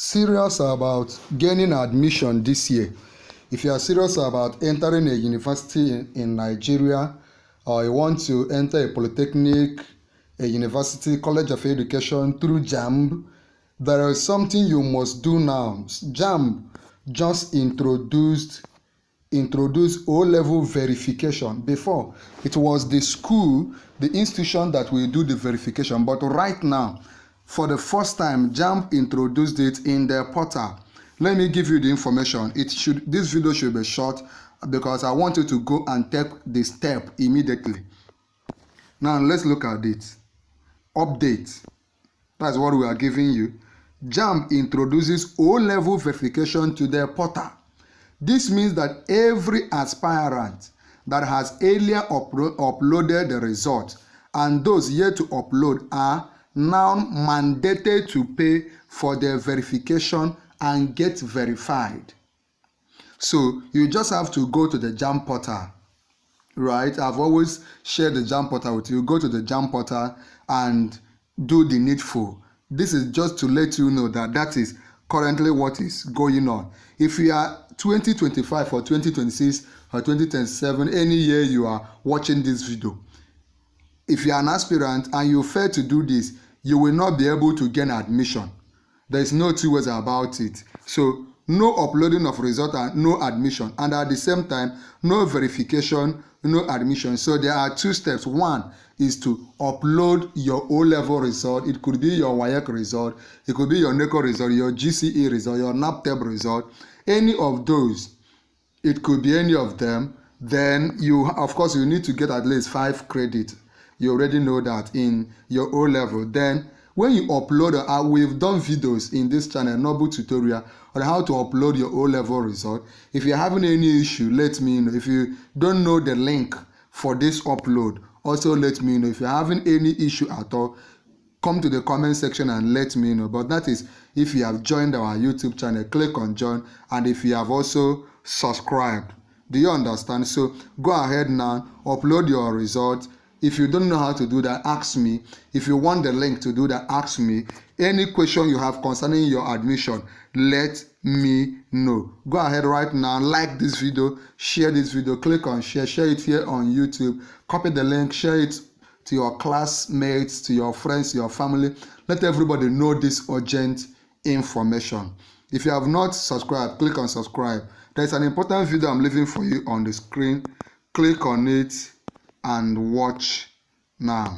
serious about gaining admission this year, if you are serious about entering a university in Nigeria, or you want to enter a polytechnic, a university, college of education through JAMB, there is something you must do now. JAMB just introduced O-level verification. Before, it was the school, the institution that will do the verification, but right now, for the first time, JAMB introduced it in their portal. Let me give you the information. This video should be short because I want you to go and take the step immediately. Now let's look at it. Update. That's what we are giving you. JAMB introduces O-level verification to their portal. This means that every aspirant that has earlier uploaded the result and those yet to upload are now mandated to pay for their verification and get verified. So you just have to go to the JAMB portal, right? I've always shared the JAMB portal with you. Go to the JAMB portal and do the needful. This is just to let you know that that is currently what is going on. If you are 2025 or 2026 or 2027, any year you are watching this video, if you are an aspirant and you fail to do this, you will not be able to gain admission. There is no two ways about it. So no uploading of result and no admission, and at the same time no verification, no admission. So there are two steps. One is to upload your O-level result. It could be your WAEC result, it could be your NECO result, your GCE result, your NABTEB result, any of those. It could be any of them. Then you, of course, you need to get at least 5 credits. You already know that in your O-level. Then when you upload, we've done videos in this channel, Noble tutorial, on how to upload your O-level result. If you're having any issue, let me know. If you don't know the link for this upload, also let me know. If you're having any issue at all, come to the comment section and let me know. But that is if you have joined our YouTube channel, click on join, and if you have also subscribed. Do you understand? So go ahead now, upload your result. If you don't know how to do that, ask me. If you want the link to do that, ask me. Any question you have concerning your admission, let me know. Go ahead right now, like this video, share this video, click on share it here on YouTube, copy the link, share it to your classmates, to your friends, to your family. Let everybody know this urgent information. If you have not subscribed, click on subscribe. There's an important video I'm leaving for you on the screen. Click on it and watch now.